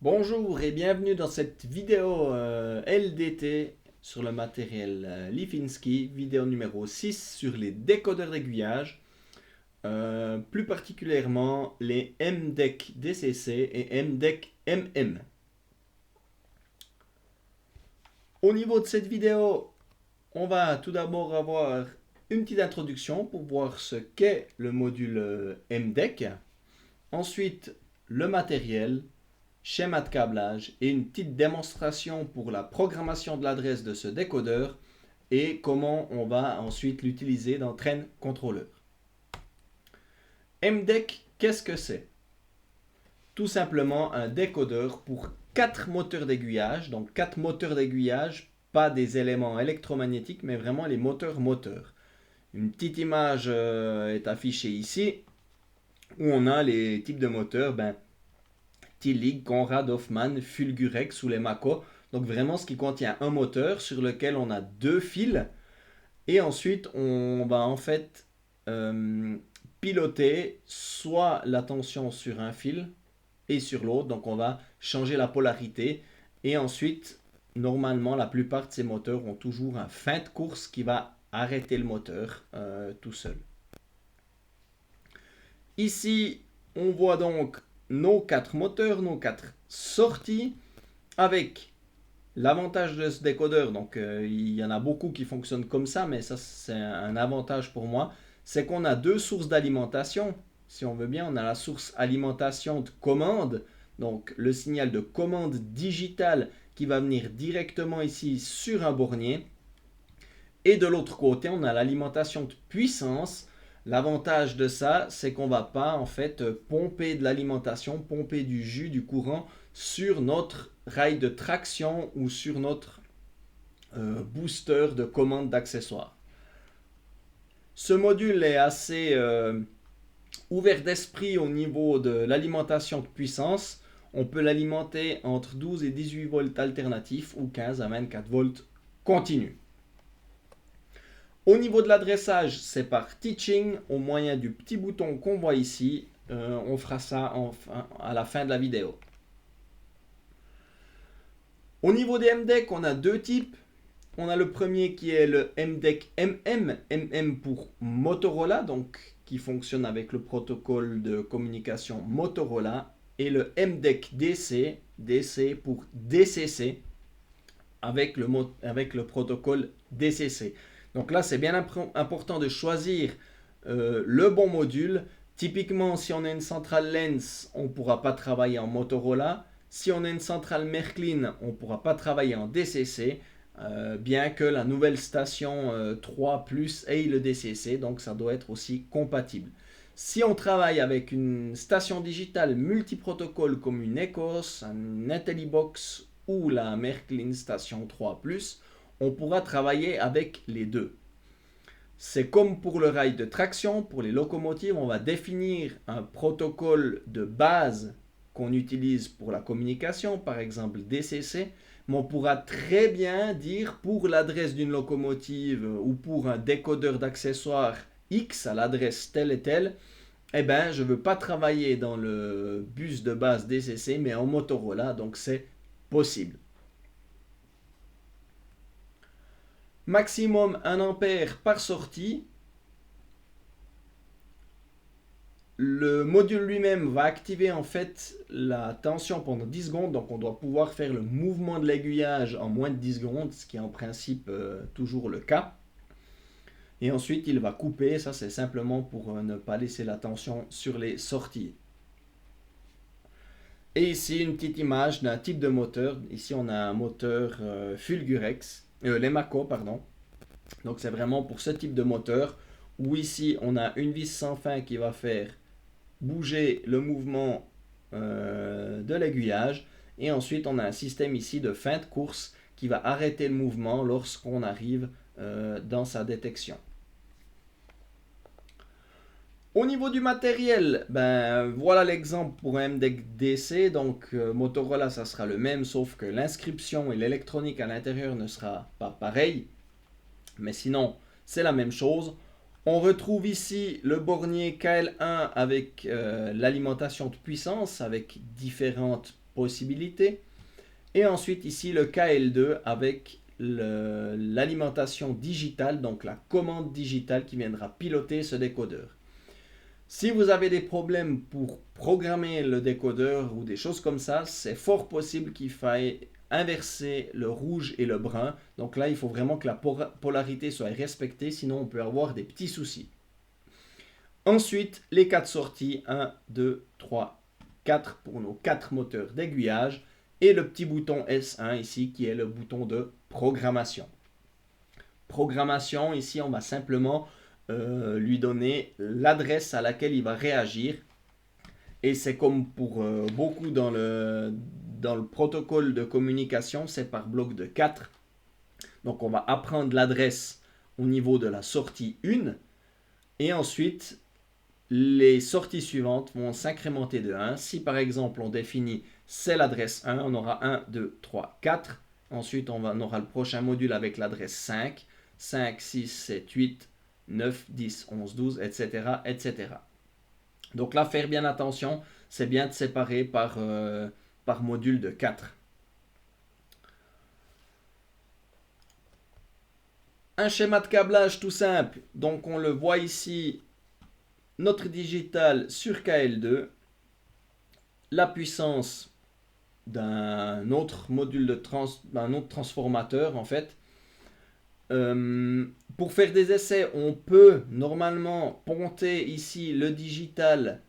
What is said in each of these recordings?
Bonjour et bienvenue dans cette vidéo LDT sur le matériel Lifinsky, vidéo numéro 6 sur les décodeurs d'aiguillage, plus particulièrement les MDEC DCC et MDEC MM. Au niveau de cette vidéo, on va tout d'abord avoir une petite introduction pour voir ce qu'est le module MDEC, ensuite le matériel, schéma de câblage et une petite démonstration pour la programmation de l'adresse de ce décodeur et comment on va ensuite l'utiliser dans Train Controller. MDEC, qu'est-ce que c'est? Tout simplement un décodeur pour 4 moteurs d'aiguillage, donc 4 moteurs d'aiguillage, pas des éléments électromagnétiques, mais vraiment les moteurs. Une petite image est affichée ici où on a les types de moteurs, Tillig, Conrad, Hoffmann, Fulgurex ou les Mako. Donc vraiment ce qui contient un moteur sur lequel on a deux fils et ensuite on va en fait piloter soit la tension sur un fil et sur l'autre. Donc on va changer la polarité et ensuite normalement la plupart de ces moteurs ont toujours un fin de course qui va arrêter le moteur tout seul. Ici on voit donc nos quatre moteurs, nos quatre sorties, avec l'avantage de ce décodeur, donc il y en a beaucoup qui fonctionnent comme ça, mais ça c'est un avantage pour moi, c'est qu'on a deux sources d'alimentation. Si on veut bien, on a la source alimentation de commande, donc le signal de commande digitale qui va venir directement ici sur un bornier. Et de l'autre côté, on a l'alimentation de puissance. L'avantage de ça, c'est qu'on ne va pas en fait pomper de l'alimentation, pomper du jus, du courant sur notre rail de traction ou sur notre booster de commande d'accessoires. Ce module est assez ouvert d'esprit au niveau de l'alimentation de puissance. On peut l'alimenter entre 12 et 18 volts alternatifs ou 15 à 24 volts continus. Au niveau de l'adressage, c'est par teaching au moyen du petit bouton qu'on voit ici. On fera ça à la fin de la vidéo. Au niveau des MDEC, on a deux types. On a le premier qui est le MDEC MM, MM pour Motorola, donc qui fonctionne avec le protocole de communication Motorola, et le MDEC DC, DC pour DCC, avec le protocole DCC. Donc là, c'est bien important de choisir le bon module. Typiquement, si on a une centrale Lens, on ne pourra pas travailler en Motorola. Si on a une centrale Merklin, on ne pourra pas travailler en DCC, bien que la nouvelle station 3 Plus ait le DCC, donc ça doit être aussi compatible. Si on travaille avec une station digitale multiprotocole comme une ECOS, un IntelliBox ou la Merklin Station 3 Plus, on pourra travailler avec les deux. C'est comme pour le rail de traction, pour les locomotives, on va définir un protocole de base qu'on utilise pour la communication, par exemple DCC, mais on pourra très bien dire pour l'adresse d'une locomotive ou pour un décodeur d'accessoires X à l'adresse telle et telle, eh ben, je ne veux pas travailler dans le bus de base DCC, mais en Motorola, donc c'est possible. Maximum 1 ampère par sortie. Le module lui-même va activer en fait la tension pendant 10 secondes, donc on doit pouvoir faire le mouvement de l'aiguillage en moins de 10 secondes, ce qui est en principe toujours le cas. Et ensuite il va couper, ça c'est simplement pour ne pas laisser la tension sur les sorties. Et ici une petite image d'un type de moteur. Ici on a un moteur Fulgurex, Lemaco pardon. Donc c'est vraiment pour ce type de moteur où ici on a une vis sans fin qui va faire bouger le mouvement de l'aiguillage et ensuite on a un système ici de fin de course qui va arrêter le mouvement lorsqu'on arrive dans sa détection. Au niveau du matériel, voilà l'exemple pour un MDEC DC. Donc Motorola, ça sera le même, sauf que l'inscription et l'électronique à l'intérieur ne sera pas pareil. Mais sinon, c'est la même chose. On retrouve ici le bornier KL1 avec l'alimentation de puissance, avec différentes possibilités. Et ensuite ici le KL2 avec l'alimentation digitale, donc la commande digitale qui viendra piloter ce décodeur. Si vous avez des problèmes pour programmer le décodeur ou des choses comme ça, c'est fort possible qu'il faille inverser le rouge et le brun. Donc là, il faut vraiment que la polarité soit respectée, sinon on peut avoir des petits soucis. Ensuite, les 4 sorties, 1, 2, 3, 4 pour nos 4 moteurs d'aiguillage et le petit bouton S1 ici qui est le bouton de programmation. Programmation, ici on va simplement lui donner l'adresse à laquelle il va réagir. Et c'est comme pour beaucoup dans le protocole de communication, c'est par bloc de 4. Donc on va apprendre l'adresse au niveau de la sortie 1. Et ensuite, les sorties suivantes vont s'incrémenter de 1. Si par exemple on définit c'est l'adresse 1, on aura 1, 2, 3, 4. Ensuite on aura le prochain module avec l'adresse 5. 5, 6, 7, 8, 9, 10, 11, 12, etc. etc. Donc là, faire bien attention, c'est bien de séparer par module de 4. Un schéma de câblage tout simple. Donc on le voit ici, notre digital sur KL2, la puissance d'un autre module d'un autre transformateur en fait. Pour faire des essais, on peut normalement ponter ici le digital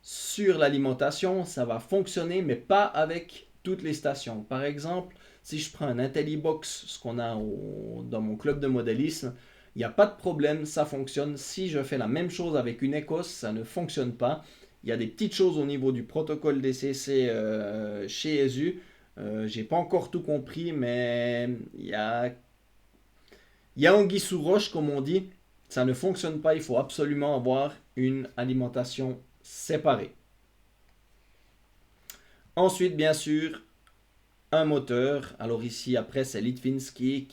sur l'alimentation. Ça va fonctionner, mais pas avec toutes les stations. Par exemple, si je prends un IntelliBox, ce qu'on a dans mon club de modélisme, il n'y a pas de problème, ça fonctionne. Si je fais la même chose avec une Ecos, ça ne fonctionne pas. Il y a des petites choses au niveau du protocole DCC chez ESU. J'ai pas encore tout compris, mais il y a anguille sous roche, comme on dit. Ça ne fonctionne pas, il faut absolument avoir une alimentation séparée. Ensuite, bien sûr, un moteur. Alors ici, après, c'est Litvinsky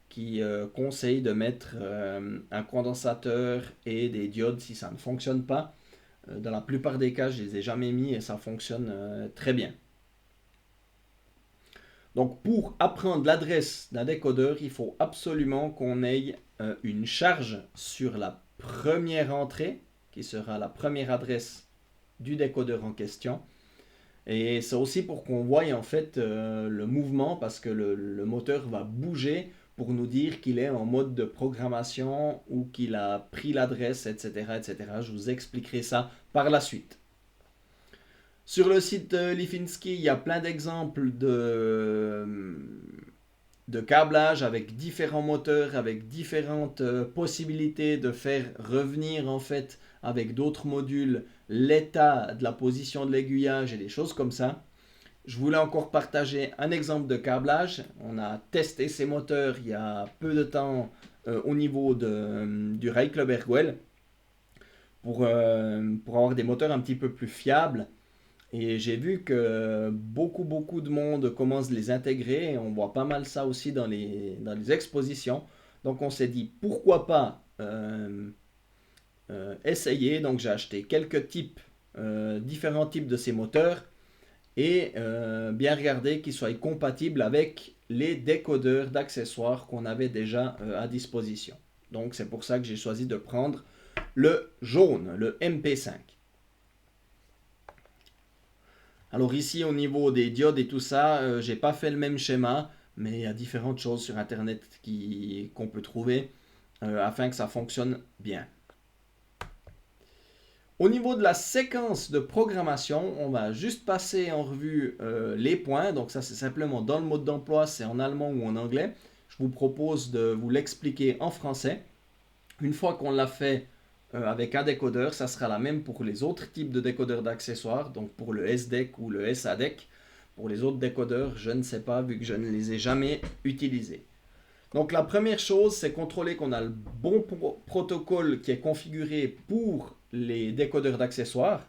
qui conseille de mettre un condensateur et des diodes si ça ne fonctionne pas. Dans la plupart des cas, je ne les ai jamais mis et ça fonctionne très bien. Donc pour apprendre l'adresse d'un décodeur, il faut absolument qu'on ait une charge sur la première entrée, qui sera la première adresse du décodeur en question. Et c'est aussi pour qu'on voie en fait le mouvement, parce que le moteur va bouger pour nous dire qu'il est en mode de programmation ou qu'il a pris l'adresse, etc., etc. Je vous expliquerai ça par la suite. Sur le site Litvinsky, il y a plein d'exemples de câblage avec différents moteurs, avec différentes possibilités de faire revenir en fait avec d'autres modules l'état de la position de l'aiguillage et des choses comme ça. Je voulais encore partager un exemple de câblage. On a testé ces moteurs il y a peu de temps au niveau du Rail Club Ergwell pour avoir des moteurs un petit peu plus fiables. Et j'ai vu que beaucoup de monde commence à les intégrer et on voit pas mal ça aussi dans les expositions. Donc on s'est dit pourquoi pas essayer. Donc j'ai acheté quelques différents types de ces moteurs et bien regarder qu'ils soient compatibles avec les décodeurs d'accessoires qu'on avait déjà à disposition. Donc c'est pour ça que j'ai choisi de prendre le jaune, le MP5. Alors ici au niveau des diodes et tout ça, j'ai pas fait le même schéma, mais il y a différentes choses sur internet qu'on peut trouver afin que ça fonctionne bien. Au niveau de la séquence de programmation, on va juste passer en revue les points. Donc ça c'est simplement dans le mode d'emploi, c'est en allemand ou en anglais. Je vous propose de vous l'expliquer en français. Une fois qu'on l'a fait avec un décodeur, ça sera la même pour les autres types de décodeurs d'accessoires, donc pour le SDEC ou le SADEC. Pour les autres décodeurs, je ne sais pas vu que je ne les ai jamais utilisés. Donc la première chose, c'est contrôler qu'on a le bon protocole qui est configuré pour les décodeurs d'accessoires.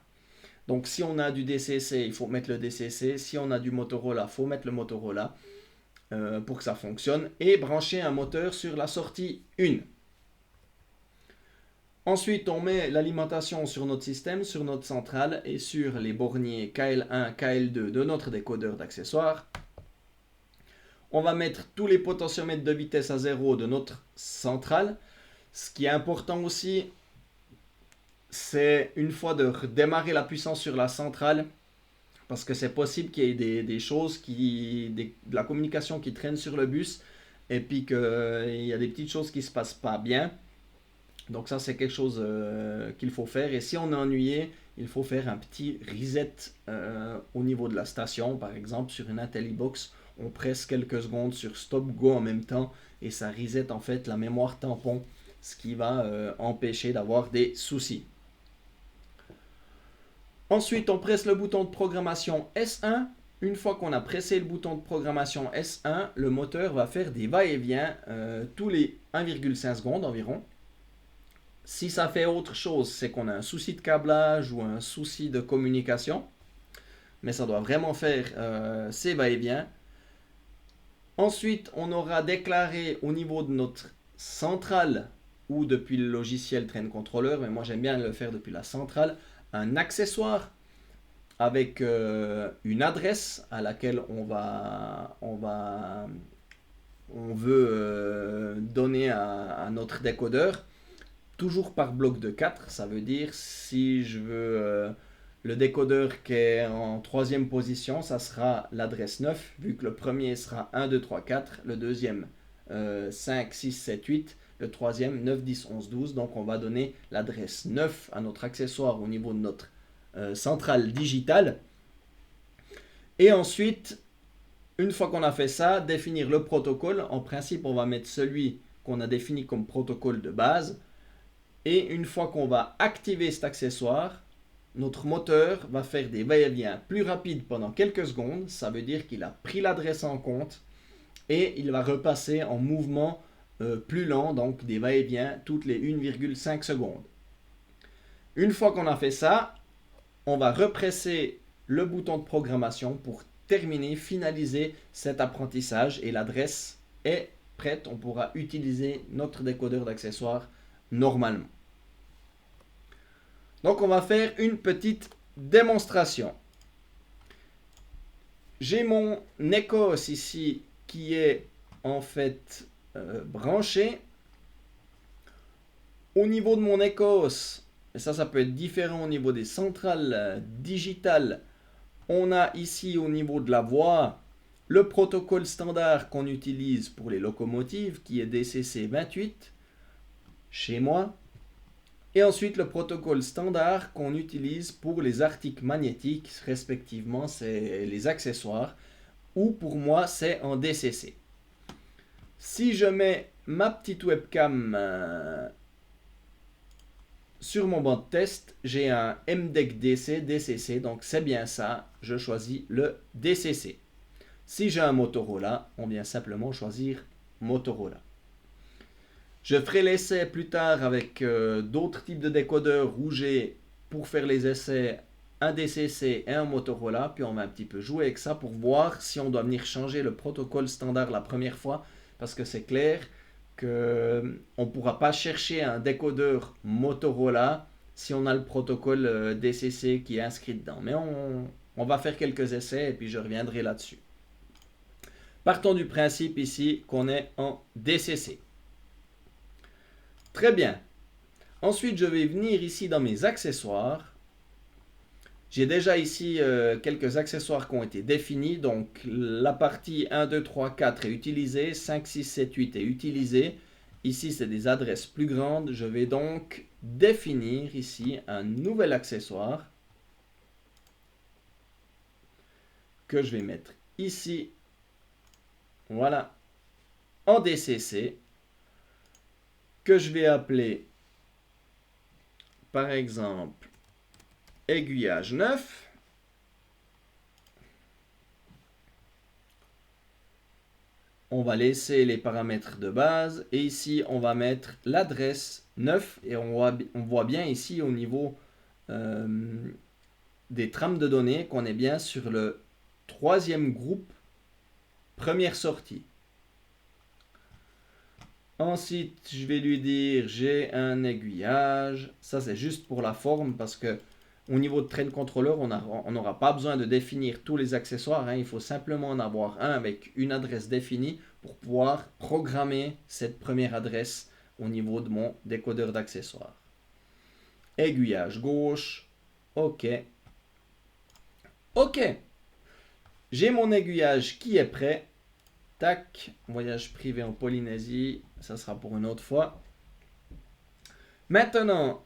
Donc si on a du DCC, il faut mettre le DCC. Si on a du Motorola, il faut mettre le Motorola pour que ça fonctionne. Et brancher un moteur sur la sortie 1. Ensuite, on met l'alimentation sur notre système, sur notre centrale et sur les borniers KL1, KL2 de notre décodeur d'accessoires. On va mettre tous les potentiomètres de vitesse à 0 de notre centrale. Ce qui est important aussi, c'est une fois de redémarrer la puissance sur la centrale, parce que c'est possible qu'il y ait des choses, de la communication qui traîne sur le bus, et puis qu'il y a des petites choses qui ne se passent pas bien. Donc ça, c'est quelque chose qu'il faut faire. Et si on est ennuyé, il faut faire un petit reset au niveau de la station. Par exemple, sur une IntelliBox, on presse quelques secondes sur Stop Go en même temps et ça reset en fait la mémoire tampon, ce qui va empêcher d'avoir des soucis. Ensuite, on presse le bouton de programmation S1. Une fois qu'on a pressé le bouton de programmation S1, le moteur va faire des va-et-vient tous les 1,5 secondes environ. Si ça fait autre chose, c'est qu'on a un souci de câblage ou un souci de communication. Mais ça doit vraiment faire ses va-et-vient. Ensuite, on aura déclaré au niveau de notre centrale ou depuis le logiciel Train Controller, mais moi j'aime bien le faire depuis la centrale, un accessoire avec une adresse à laquelle on veut donner à notre décodeur. Toujours par bloc de 4, ça veut dire si je veux le décodeur qui est en troisième position, ça sera l'adresse 9, vu que le premier sera 1, 2, 3, 4, le deuxième 5, 6, 7, 8, le troisième 9, 10, 11, 12. Donc on va donner l'adresse 9 à notre accessoire au niveau de notre centrale digitale. Et ensuite, une fois qu'on a fait ça, définir le protocole. En principe, on va mettre celui qu'on a défini comme protocole de base. Et une fois qu'on va activer cet accessoire, notre moteur va faire des va-et-vient plus rapides pendant quelques secondes. Ça veut dire qu'il a pris l'adresse en compte et il va repasser en mouvement plus lent, donc des va-et-vient toutes les 1,5 secondes. Une fois qu'on a fait ça, on va represser le bouton de programmation pour terminer, finaliser cet apprentissage et l'adresse est prête. On pourra utiliser notre décodeur d'accessoires normalement. Donc on va faire une petite démonstration. J'ai mon Ecos ici qui est en fait branché. Au niveau de mon Ecos, et ça peut être différent au niveau des centrales digitales, on a ici au niveau de la voie le protocole standard qu'on utilise pour les locomotives qui est DCC 28 chez moi. Et ensuite le protocole standard qu'on utilise pour les articles magnétiques, respectivement c'est les accessoires, ou pour moi c'est en DCC. Si je mets ma petite webcam sur mon banc de test, j'ai un MDEC DC, DCC, donc c'est bien ça, je choisis le DCC. Si j'ai un Motorola, on vient simplement choisir Motorola. Je ferai l'essai plus tard avec d'autres types de décodeurs où j'ai, pour faire les essais, un DCC et un Motorola. Puis on va un petit peu jouer avec ça pour voir si on doit venir changer le protocole standard la première fois. Parce que c'est clair qu'on ne pourra pas chercher un décodeur Motorola si on a le protocole DCC qui est inscrit dedans. Mais on va faire quelques essais et puis je reviendrai là-dessus. Partons du principe ici qu'on est en DCC. Très bien. Ensuite, je vais venir ici dans mes accessoires. J'ai déjà ici quelques accessoires qui ont été définis. Donc, la partie 1, 2, 3, 4 est utilisée. 5, 6, 7, 8 est utilisée. Ici, c'est des adresses plus grandes. Je vais donc définir ici un nouvel accessoire que je vais mettre ici. Voilà. En DCC. Que je vais appeler, par exemple, aiguillage 9. On va laisser les paramètres de base et ici on va mettre l'adresse 9 et on voit bien ici au niveau des trames de données qu'on est bien sur le troisième groupe, première sortie. Ensuite, je vais lui dire j'ai un aiguillage. Ça, c'est juste pour la forme parce que au niveau de train controller, on n'aura pas besoin de définir tous les accessoires, hein. Il faut simplement en avoir un avec une adresse définie pour pouvoir programmer cette première adresse au niveau de mon décodeur d'accessoires. Aiguillage gauche. OK. OK. J'ai mon aiguillage qui est prêt. Tac. Voyage privé en Polynésie. Ça sera pour une autre fois. Maintenant,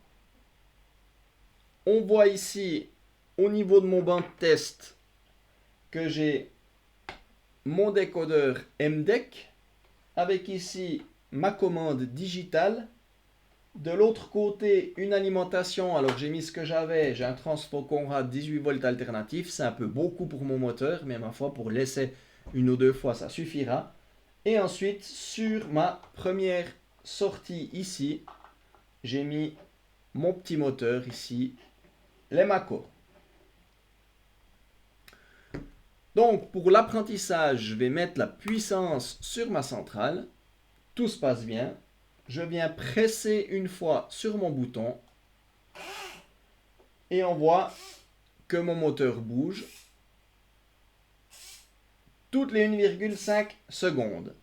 on voit ici, au niveau de mon banc de test, que j'ai mon décodeur MDEC, avec ici ma commande digitale. De l'autre côté, une alimentation. Alors j'ai mis ce que j'avais. J'ai un transfo Conrad 18 volts alternatif. C'est un peu beaucoup pour mon moteur, mais ma foi, pour l'essai une ou deux fois, ça suffira. Et ensuite, sur ma première sortie ici, j'ai mis mon petit moteur ici, les Mako. Donc pour l'apprentissage, je vais mettre la puissance sur ma centrale. Tout se passe bien. Je viens presser une fois sur mon bouton et on voit que mon moteur bouge toutes les 1,5 secondes.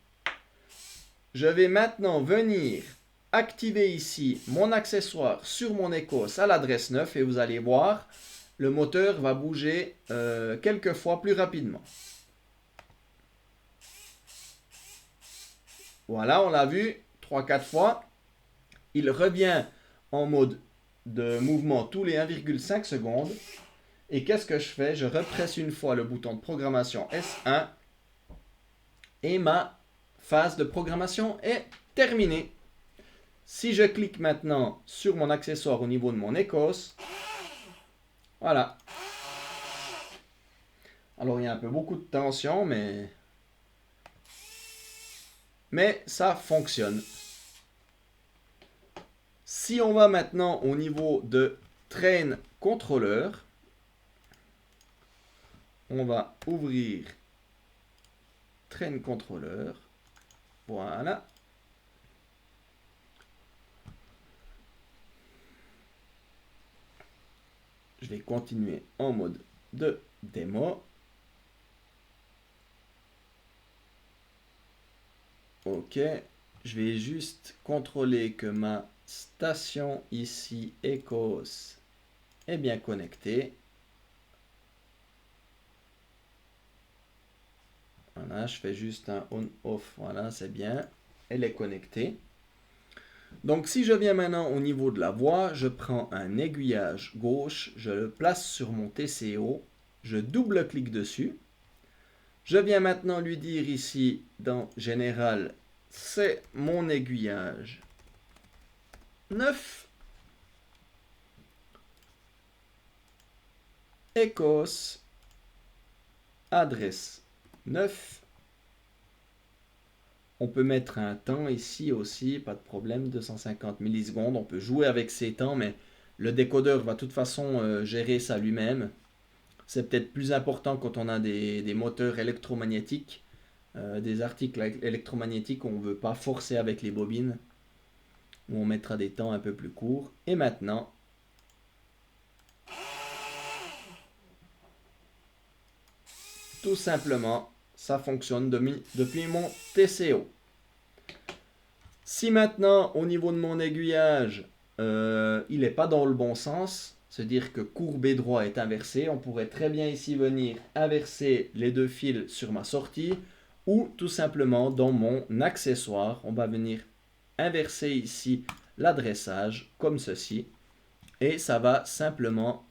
Je vais maintenant venir activer ici mon accessoire sur mon Ecos à l'adresse 9 et vous allez voir, le moteur va bouger quelques fois plus rapidement. Voilà, on l'a vu 3-4 fois. Il revient en mode de mouvement tous les 1,5 secondes. Et qu'est-ce que je fais? Je represse une fois le bouton de programmation S1 et ma phase de programmation est terminée. Si je clique maintenant sur mon accessoire au niveau de mon Ecos, voilà. Alors il y a un peu beaucoup de tension, mais ça fonctionne. Si on va maintenant au niveau de Train Controller, on va ouvrir Train Controller. Voilà. Je vais continuer en mode de démo. OK. Je vais juste contrôler que ma station ici, Ecos, est bien connectée. Voilà, je fais juste un on-off. Voilà, c'est bien. Elle est connectée. Donc, si je viens maintenant au niveau de la voix, je prends un aiguillage gauche, je le place sur mon TCO, je double-clique dessus. Je viens maintenant lui dire ici, dans Général, c'est mon aiguillage 9. Ecos, adresse 9. On peut mettre un temps ici aussi, pas de problème, 250 millisecondes. On peut jouer avec ces temps, mais le décodeur va de toute façon gérer ça lui-même. C'est peut-être plus important quand on a des moteurs électromagnétiques, des articles électromagnétiques où on ne veut pas forcer avec les bobines, où on mettra des temps un peu plus courts. Et maintenant, tout simplement, ça fonctionne depuis mon TCO. Si maintenant, au niveau de mon aiguillage, il n'est pas dans le bon sens, c'est-à-dire que courbe et droit est inversé, on pourrait très bien ici venir inverser les deux fils sur ma sortie, ou tout simplement dans mon accessoire, on va venir inverser ici l'adressage comme ceci, et ça va simplement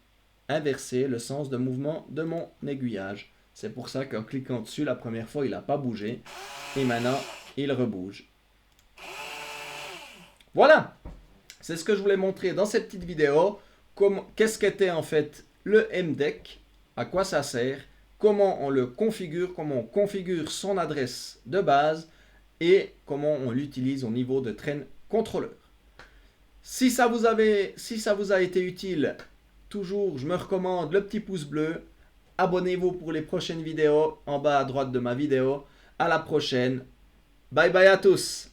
inverser le sens de mouvement de mon aiguillage. C'est pour ça qu'en cliquant dessus, la première fois, il n'a pas bougé. Et maintenant, il rebouge. Voilà! C'est ce que je voulais montrer dans cette petite vidéo. Qu'est-ce qu'était en fait le MDEC? À quoi ça sert? Comment on le configure? Comment on configure son adresse de base? Et comment on l'utilise au niveau de Train Controller. Si ça vous a été utile, toujours, je me recommande le petit pouce bleu. Abonnez-vous pour les prochaines vidéos en bas à droite de ma vidéo. À la prochaine. Bye bye à tous.